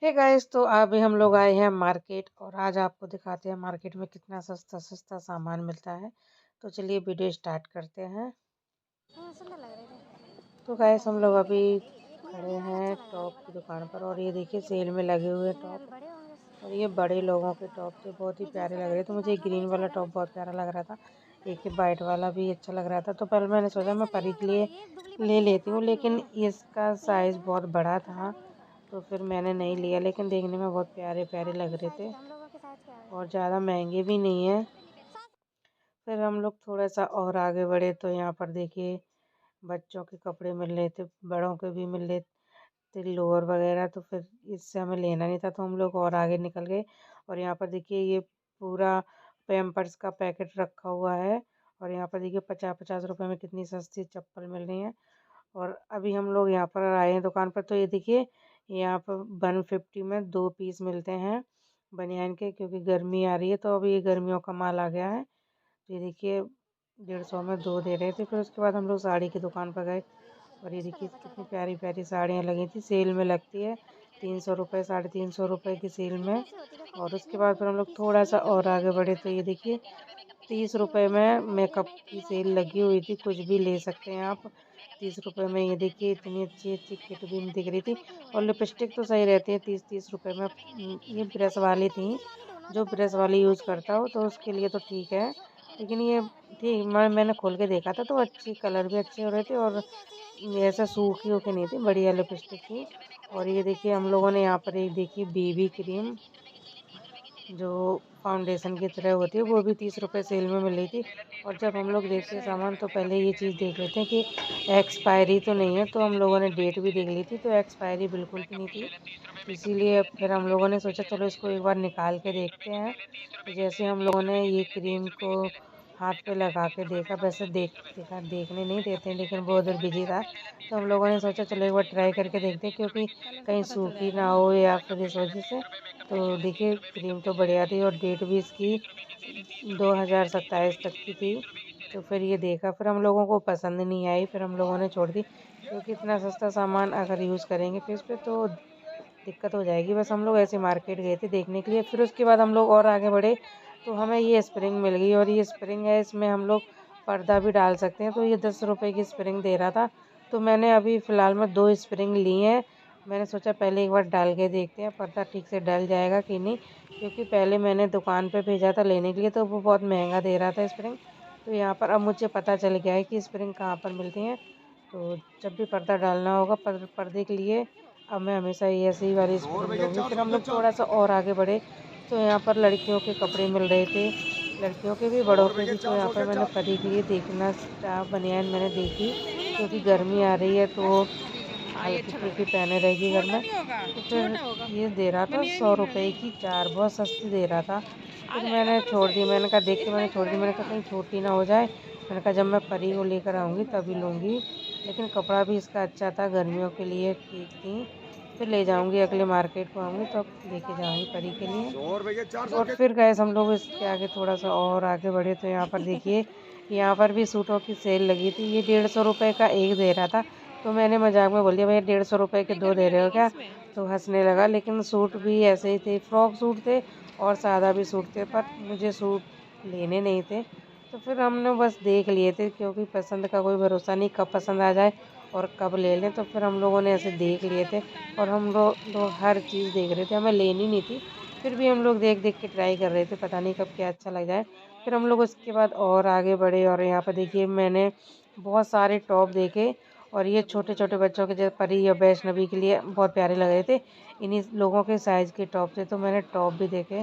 Hey guys, तो अभी हम लोग आए हैं मार्केट और आज आपको दिखाते हैं मार्केट में कितना सस्ता सस्ता सामान मिलता है। तो चलिए वीडियो स्टार्ट करते हैं। सुंदर लग रहे थे। तो ये गाइस हम पहले लोग ये अभी ये खड़े डिजाइन हैं अच्छा लग रहा है टॉप ये की वाला। दुकान पर और ये देखिए सेल में लगे ये हुए थोड़े टॉप। बड़े होंगे। और ये बड़े लोगों के टॉप थे, बहुत ही ये जीन्स प्यारे का लग टाइप रहे थे। ये मुझे काफी ग्रीन अच्छा वाला लग रहा है टॉप ना। बहुत प्यारा लग रहा था। एक ये वाइट वाला भी अच्छा लग रहा था। तो पहले मैंने सोचा मैं नहीं सही परी के होंगे लिए भाई, ये दुबली ले पतली है, लेती हूँ, हाथ नहीं लेकिन है। इसका ये साइज़ लेंगे ना बहुत बड़ा तो क्या था। लेंगे? तो फिर मैंने नहीं लिया, लेकिन देखने में बहुत प्यारे प्यारे लग आपके रहे साइज थे का, हम लोगों के साइज क्या है? और ज़्यादा महंगे भी नहीं है। फिर हम लोग थोड़ा सा और आगे बढ़े तो यहाँ पर देखिए बच्चों के कपड़े मिल रहे थे, बड़ों के भी मिल रहे थे, लोअर वगैरह। तो फिर इससे हमें लेना नहीं था तो हम लोग और आगे निकल गए। और यहाँ पर देखिए ये पूरा पैम्पर्स का पैकेट रखा हुआ है। और यहाँ पर देखिए 50-50 रुपए में कितनी सस्ती चप्पल मिल रही है। और अभी हम लोग यहाँ पर आए हैं दुकान पर, तो ये देखिए यहाँ पर 150 में 2 पीस मिलते हैं बनियान के, क्योंकि गर्मी आ रही है तो अभी ये गर्मियों का माल आ गया है। तो ये देखिए 150 में 2 दे रहे थे। फिर उसके बाद हम लोग साड़ी की दुकान पर गए और ये किस पर देखिए है, बता कितनी दे। प्यारी प्यारी साड़ियाँ लगी थी, सेल में लगती है 300 रुपये, 350 रुपये की सेल ये में। कैसे होती है? देखो और ये उसके बाद वाली फिर हम लोग टी शर्ट थोड़ा सा ये और लंबी आगे लंबी बढ़े है तो ये देखिए ये 30 ऐसी रुपये होती है, में इसमें ये मेकअप नहीं की ये सेल लगी ये हुई थी, ये कुछ भी ले सकते हैं आप। 30 रुपये में ये देखिए इतनी अच्छी अच्छी किट भी दिख रही थी। छोटी हो और जाएगी। लिपस्टिक तो सही रहती है 30-30 रुपये में। ये ब्रश अच्छा इसमें वाली थी, पेंसिल लगानी तो उन्होंने जो पेंसिल ब्रश वाली वाली दी यूज़ थी। करता हो तो उसके लिए तो ठीक है। लेकिन ये ठीक मैंने खोल के देखा था तो अच्छी, कलर भी अच्छे हो रहे थे और ये कैसी है? ऐसा सूखी होके नहीं थी, बढ़िया लिपस्टिक थी। और ये देखिए हम लोगों ने यहाँ पर एक देखी बीबी क्रीम, जो फाउंडेशन की तरह होती है, वो भी 30 रुपये सेल में मिल रही थी। और जब हम लोग देखते हैं सामान तो पहले ये चीज़ देख लेते हैं कि एक्सपायरी तो नहीं है। तो हम लोगों ने डेट भी देख ली थी तो एक्सपायरी बिल्कुल भी नहीं थी। तो इसीलिए फिर हम लोगों ने सोचा चलो इसको एक बार निकाल के देखते हैं। तो जैसे हम लोगों ने ये क्रीम को हाथ पे लगा के देखा, वैसे देखने नहीं देते हैं, लेकिन वो उधर बिजी था। तो हम लोगों ने सोचा चलो एक बार ट्राई करके देखते हैं, क्योंकि कलर से कहीं पता चल सूखी जाएगा ना ना। हो या फिर इस वजह से। तो देखिए क्रीम तो बढ़िया थी और डेट भी इसकी 2027 तक की थी। तो फिर ये देखा, फिर हम लोगों को पसंद नहीं आई, फिर हम लोगों ने छोड़ दी, क्योंकि इतना सस्ता सामान अगर यूज़ करेंगे फेस पे तो दिक्कत हो जाएगी। बस हम लोग ऐसे मार्केट गए थे देखने के लिए। फिर उसके बाद हम लोग और आगे बढ़े तो हमें ये स्प्रिंग मिल गई। और ये स्प्रिंग है, इसमें हम लोग पर्दा भी डाल सकते हैं। तो ये 10 रुपए की स्प्रिंग दे रहा था। तो मैंने अभी फ़िलहाल में 2 स्प्रिंग ली हैं। मैंने सोचा पहले एक बार डाल के देखते हैं पर्दा ठीक से डल जाएगा कि नहीं, क्योंकि पहले मैंने दुकान पे भेजा था लेने के लिए तो वो बहुत महंगा दे रहा था स्प्रिंग। तो यहाँ पर अब मुझे पता चल गया है कि स्प्रिंग कहाँ पर मिलती हैं। तो जब भी पर्दा डालना होगा पर्दे के लिए अब मैं हमेशा ये ऐसे ही वाली स्प्रिंग लूँगी। फिर हम लोग थोड़ा सा और आगे बढ़े तो यहाँ पर लड़कियों के कपड़े मिल रहे थे, लड़कियों के भी बड़ों के भी। तो यहाँ पर मैंने परी के लिए देखना स्टाफ बनियान मैंने देखी, क्योंकि गर्मी आ रही है तो हल्की फुल्की पहने रहेगी घर में। तो फिर ये दे रहा था 100 रुपये की 4, बहुत सस्ती दे रहा था। फिर मैंने छोड़ दी, मैंने कहा देख के मैंने छोड़ दी। मैंने कहा कहीं छोटी ना हो जाए। मैंने कहा जब मैं परी को लेकर आऊँगी तभी लूँगी। लेकिन कपड़ा भी इसका अच्छा था, गर्मियों के लिए ठीक थी। फिर ले जाऊँगी, अगले मार्केट को आऊँगी तब लेके जाऊँगी परी के लिए। और फिर गए हम लोग इसके आगे, थोड़ा सा और आगे बढ़े तो यहाँ पर देखिए यहाँ पर भी सूटों की सेल लगी थी। ये 150 रुपये का एक दे रहा था। तो मैंने मजाक में बोल दिया भैया 150 रुपये के 2 दे रहे हो क्या? तो हंसने लगा। लेकिन सूट भी ऐसे ही थे, फ्रॉक सूट थे और सादा भी सूट थे, पर मुझे सूट लेने नहीं थे। तो फिर हमने बस देख लिए थे, क्योंकि पसंद का कोई भरोसा नहीं, कब पसंद आ जाए और कब ले लें। तो फिर हम लोगों ने ऐसे देख लिए थे और हम लोग हर चीज़ देख रहे थे, हमें लेनी नहीं थी। फिर भी हम लोग देख देख के ट्राई कर रहे थे, पता नहीं कब क्या अच्छा लग जाए। फिर हम लोग उसके बाद और आगे बढ़े और यहाँ पर देखिए मैंने बहुत सारे टॉप देखे। और ये छोटे छोटे बच्चों के जैसे परी या वैष्णवी के लिए बहुत प्यारे लग रहे थे। इन्हीं लोगों के साइज़ के टॉप थे, तो मैंने टॉप भी देखे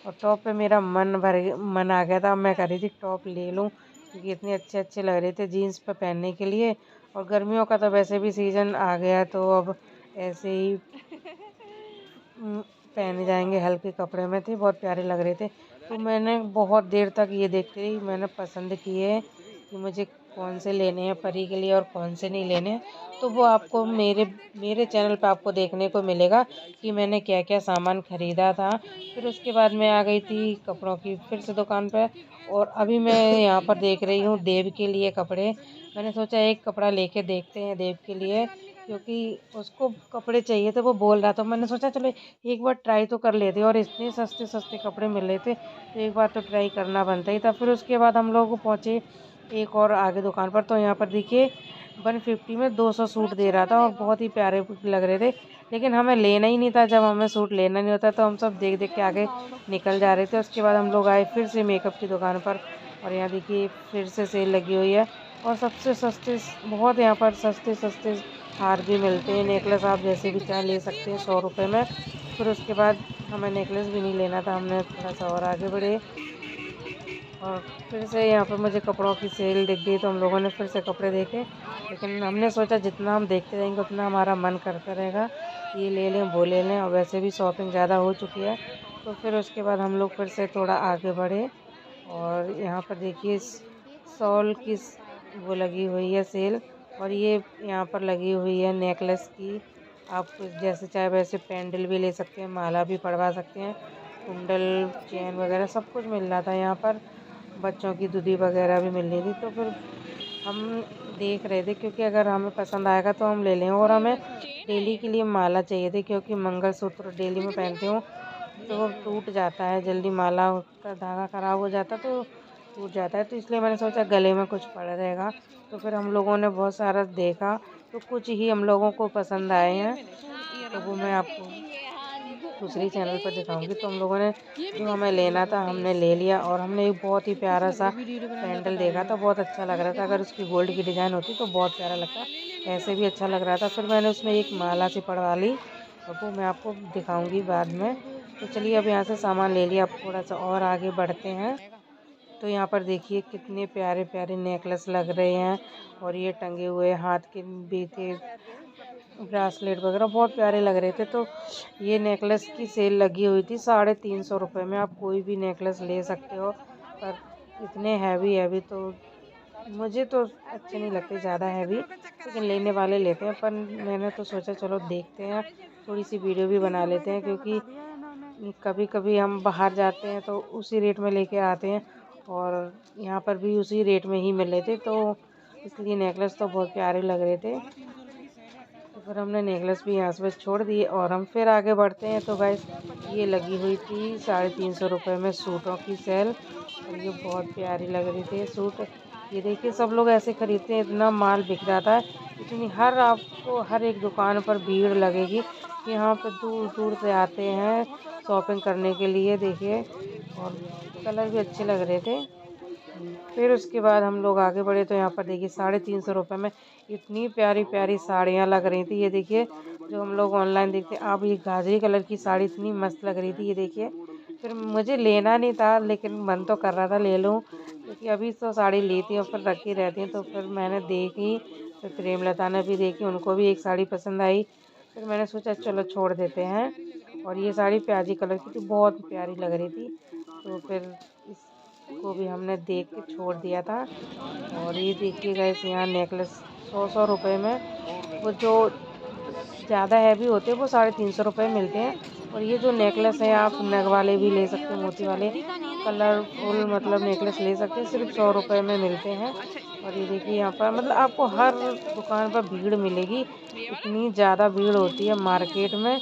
और टॉप पे मेरा मन आ गया था। अब मैं कह रही थी टॉप ले लूँ, क्योंकि इतने अच्छे अच्छे लग रहे थे जीन्स पे पहनने के लिए। और गर्मियों का तो वैसे भी सीज़न आ गया है, तो अब ऐसे ही उम, पहने जाएँगे, हल्के कपड़े में थे, बहुत प्यारे लग रहे थे। तो मैंने बहुत देर तक ये देखती रही, मैंने पसंद किए कि मुझे कौन से लेने हैं परी के लिए और कौन से नहीं लेने हैं। तो वो आपको मेरे मेरे चैनल पे आपको देखने को मिलेगा कि मैंने क्या-क्या सामान खरीदा था। फिर उसके बाद मैं आ गई थी कपड़ों की फिर से दुकान पे और अभी मैं यहाँ पर देख रही हूँ देव के लिए कपड़े। मैंने सोचा एक कपड़ा लेके देखते हैं देव के लिए। क्योंकि उसको कपड़े चाहिए थे, वो बोल रहा था। मैंने सोचा चलो एक बार ट्राई तो कर लेते, और इतने सस्ते सस्ते कपड़े मिल रहे थे तो एक बार तो ट्राई करना बनता ही था। फिर उसके बाद हम लोग पहुँचे एक और आगे दुकान पर, तो यहाँ पर देखिए 150 में 200 सूट दे रहा था और बहुत ही प्यारे लग रहे थे। लेकिन हमें लेना ही नहीं था। जब हमें सूट लेना नहीं होता तो हम सब देख देख के आगे निकल जा रहे थे। उसके बाद हम लोग आए फिर से मेकअप की दुकान पर, और यहाँ देखिए फिर से सेल लगी हुई है और सबसे सस्ते, बहुत यहाँ पर सस्ते सस्ते हार भी मिलते हैं। नेकलेस आप जैसे भी चाहे ले सकते हैं 100 रुपये में। फिर उसके बाद हमें नेकलेस भी नहीं लेना था, हमने थोड़ा सा और आगे बढ़े और फिर से यहाँ पर मुझे कपड़ों की सेल दिख गई, तो हम लोगों ने फिर से कपड़े देखे। लेकिन हमने सोचा जितना हम देखते रहेंगे उतना हमारा मन करता रहेगा ये ले लें वो ले लें, और वैसे भी शॉपिंग ज़्यादा हो चुकी है। तो फिर उसके बाद हम लोग फिर से थोड़ा आगे बढ़े और यहाँ पर देखिए शॉल की वो लगी हुई है सेल, और ये यहाँ पर लगी हुई है नेकलेस की। आप जैसे चाहे वैसे पेंडल भी ले सकते हैं, माला भी पड़वा सकते हैं, कुंडल चेन वगैरह सब कुछ मिल रहा था यहाँ पर। बच्चों की दूधी वगैरह भी मिल रही थी। तो फिर हम देख रहे थे, क्योंकि अगर हमें पसंद आएगा तो हम ले लें। और हमें डेली के लिए माला चाहिए थी, क्योंकि मंगलसूत्र डेली में पहनती हूँ तो वो टूट जाता है जल्दी, माला का धागा ख़राब हो जाता तो टूट जाता है। तो इसलिए मैंने सोचा गले में कुछ पड़ा रहेगा। तो फिर हम लोगों ने बहुत सारा देखा, तो कुछ ही हम लोगों को पसंद आए हैं, तो वो मैं आपको दूसरी चैनल पर दिखाऊंगी। तो हम लोगों ने जो हमें लेना था हमने ले लिया, और हमने एक बहुत ही प्यारा सा पेंडल देखा था, बहुत अच्छा लग रहा था। अगर उसकी गोल्ड की डिज़ाइन होती तो बहुत प्यारा लगता, ऐसे भी अच्छा लग रहा था। फिर मैंने उसमें एक माला सी पड़वा ली, और वो मैं आपको दिखाऊंगी बाद में। तो चलिए अब यहाँ से सामान ले लिया, अब थोड़ा सा और आगे बढ़ते हैं। तो यहाँ पर देखिए कितने प्यारे प्यारे नेकलेस लग रहे हैं, और ये टंगे हुए हाथ के भी थे, ब्रासलेट वगैरह बहुत प्यारे लग रहे थे। तो ये नेकलेस की सेल लगी हुई थी 350 रुपये में, आप कोई भी नेकलेस ले सकते हो। पर इतने हैवी हैवी तो मुझे तो अच्छे नहीं लगते, ज़्यादा हैवी, लेकिन लेने वाले लेते हैं। पर मैंने तो सोचा चलो देखते हैं, थोड़ी सी वीडियो भी बना लेते हैं, क्योंकि कभी कभी हम बाहर जाते हैं तो उसी रेट में लेके आते हैं, और यहाँ पर भी उसी रेट में ही मिले थे, तो इसलिए नेकलेस तो बहुत प्यारे लग रहे थे। तो फिर हमने नेकलेस भी यहाँ से छोड़ दिए और हम फिर आगे बढ़ते हैं। तो गाइस ये लगी हुई थी 350 रुपये में सूटों की सेल, और ये बहुत प्यारी लग रही थी सूट। ये देखिए सब लोग ऐसे खरीदते हैं, इतना माल बिक जाता है, इतनी आपको हर एक दुकान पर भीड़ लगेगी। यहाँ पर दूर दूर से आते हैं शॉपिंग करने के लिए, देखिए, और कलर भी अच्छे लग रहे थे। फिर उसके बाद हम लोग आगे बढ़े, तो यहाँ पर देखिए 350 रुपये में इतनी प्यारी प्यारी साड़ियाँ लग रही थी। ये देखिए जो हम लोग ऑनलाइन देखते हैं, अब ये गाजरी कलर की साड़ी इतनी मस्त लग रही थी, ये देखिए। फिर मुझे लेना नहीं था, लेकिन मन तो कर रहा था ले लूँ, क्योंकि अभी तो साड़ी लेती हूँ फिर रखी रहती हैं। तो फिर मैंने देखी, फिर प्रेमलता ने भी देखी, उनको भी एक साड़ी पसंद आई। फिर मैंने सोचा चलो छोड़ देते हैं, और ये साड़ी प्याजी कलर की थी, बहुत प्यारी लग रही थी। तो फिर इसको भी हमने देख के छोड़ दिया था। और ये देखिएगा इस यहाँ नेकलेस 100 रुपये में, वो जो ज़्यादा हैवी होते हैं वो 350 रुपये मिलते हैं। और ये जो नेकलेस है आप नग वाले भी ले सकते हैं, मोती वाले कलरफुल मतलब नेकलेस ले सकते हैं, सिर्फ 100 रुपये में मिलते हैं। और ये देखिए यहाँ पर मतलब आपको हर दुकान पर भीड़ मिलेगी, इतनी ज़्यादा भीड़ होती है मार्केट में।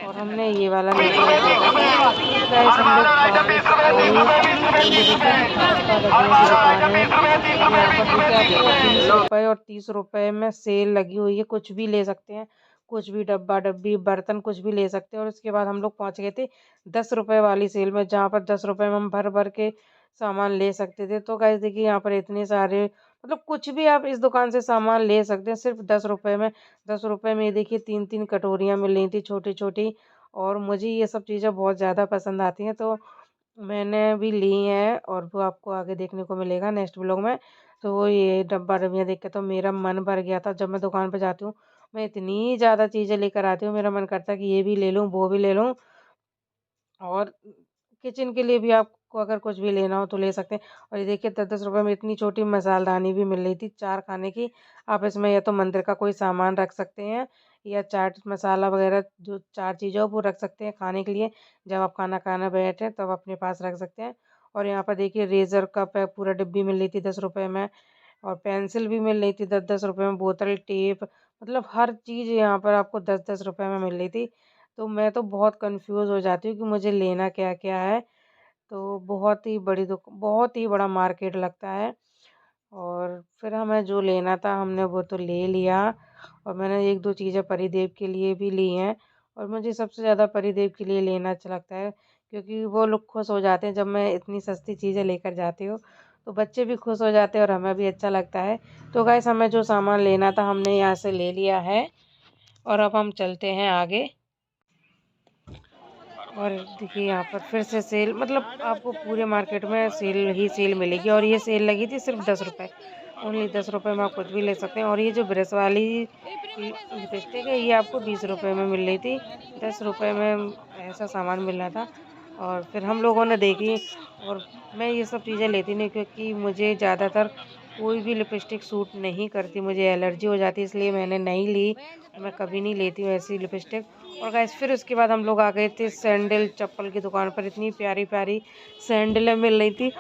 और हमने ये वाला नेकलेस देखा था। फिर गाइस हम लोग वापस आए, तो ये देखिए पुष्पा रजनी की दुकान है, और यहाँ पर देखिए आपको 20 रुपये और 30 रुपये में सेल लगी हुई है, कुछ भी ले सकते हैं, कुछ भी डब्बा डब्बी बर्तन कुछ भी ले सकते हैं। और उसके बाद हम लोग पहुँच गए थे 10 रुपये वाली सेल में, जहाँ पर 10 रुपये में हम भर भर के सामान ले सकते थे। तो गाइस देखिए यहाँ पर इतने सारे मतलब कुछ भी आप इस दुकान से सामान ले सकते हैं सिर्फ 10 रुपये में। 10 रुपये में ये देखिए 3-3 कटोरियाँ मिल रही थी छोटी छोटी, और मुझे ये सब चीज़ें बहुत ज़्यादा पसंद आती हैं, तो मैंने भी ली हैं, और वो आपको आगे देखने को मिलेगा नेक्स्ट व्लॉग में। तो ये डब्बा डब्बियाँ देख के तो मेरा मन भर गया था। जब मैं दुकान पर जाती हूँ मैं इतनी ज़्यादा चीज़ें लेकर आती हूँ, मेरा मन करता है कि ये भी ले लूँ वो भी ले लूँ। और किचन के लिए भी आपको अगर कुछ भी लेना हो तो ले सकते हैं। और ये देखिए 10-10 रुपये में इतनी छोटी मसालदानी भी मिल रही थी 4 खाने की। आप इसमें या तो मंदिर का कोई सामान रख सकते हैं, या चाट मसाला वगैरह जो 4 चीज़ें हो वो रख सकते हैं खाने के लिए। जब आप खाना खाना बैठे तब अपने पास रख सकते हैं। और यहाँ पर देखिए रेज़र का पूरा डिब्बी मिल रही थी 10 रुपये में, और पेंसिल भी मिल रही थी 10-10 रुपये में, बोतल टेप मतलब हर चीज़ यहाँ पर आपको 10-10 रुपए में मिल रही थी। तो मैं तो बहुत कन्फ्यूज़ हो जाती हूँ कि मुझे लेना क्या-क्या है। तो बहुत ही बड़ा मार्केट लगता है। और फिर हमें जो लेना था हमने वो तो ले लिया, और मैंने 1-2 चीज़ें परिदेव के लिए भी ली हैं। और मुझे सबसे ज़्यादा परिदेव के लिए लेना अच्छा लगता है, क्योंकि वो लोग खुश हो जाते हैं जब मैं इतनी सस्ती चीज़ें लेकर जाती हूँ। तो बच्चे भी खुश हो जाते हैं और हमें भी अच्छा लगता है। तो गाइस, हमें जो सामान लेना था हमने यहाँ से ले लिया है, और अब हम चलते हैं आगे। और देखिए यहाँ पर फिर से सेल, मतलब आपको पूरे मार्केट में सेल ही सेल मिलेगी। और ये सेल लगी थी सिर्फ 10 रुपये, ओनली 10 रुपये में आप कुछ भी ले सकते हैं। और ये जो ब्रश वाली लिपस्टिक है ये आपको 20 रुपये में मिल रही थी, 10 रुपये में ऐसा सामान मिल रहा था। और फिर हम लोगों ने देखी, और मैं ये सब चीज़ें लेती नहीं, क्योंकि मुझे ज़्यादातर कोई भी लिपस्टिक सूट नहीं करती, मुझे एलर्जी हो जाती है, इसलिए मैंने नहीं ली। मैं कभी नहीं लेती हूँ ऐसी लिपस्टिक। और गाइस, फिर उसके बाद हम लोग आ गए थे सैंडल चप्पल की दुकान पर। इतनी प्यारी प्यारी सैंडलें मिल रही थी,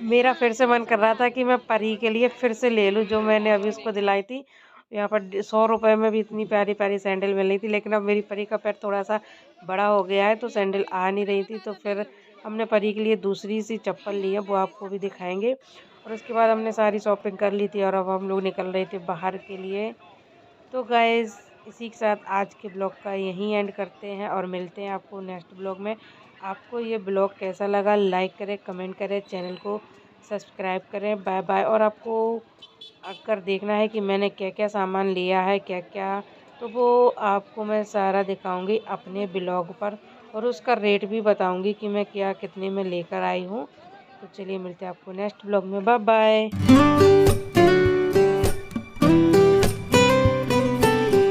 मेरा फिर से मन कर रहा था कि मैं परी के लिए फिर से ले लूँ जो मैंने अभी उसको दिलाई थी। यहाँ पर 100 रुपये में भी इतनी प्यारी प्यारी सैंडल मिल रही थी, लेकिन अब मेरी परी का पैर थोड़ा सा बड़ा हो गया है तो सैंडल आ नहीं रही थी। तो फिर हमने परी के लिए दूसरी सी चप्पल ली है, वो आपको भी दिखाएंगे। और उसके बाद हमने सारी शॉपिंग कर ली थी, और अब हम लोग निकल रहे थे बाहर के लिए। तो गाइज़, इसी के साथ आज के ब्लॉग का यहीं एंड करते हैं, और मिलते हैं आपको नेक्स्ट ब्लॉग में। आपको ये ब्लॉग कैसा लगा, लाइक करें, कमेंट करें, चैनल को सब्सक्राइब करें। Bye bye. और आपको अगर देखना है कि मैंने क्या क्या सामान लिया है, क्या क्या, तो वो आपको मैं सारा दिखाऊंगी अपने ब्लॉग पर, और उसका रेट भी बताऊंगी कि मैं क्या कितने में लेकर आई हूँ। तो चलिए मिलते हैं आपको नेक्स्ट ब्लॉग में। Bye bye.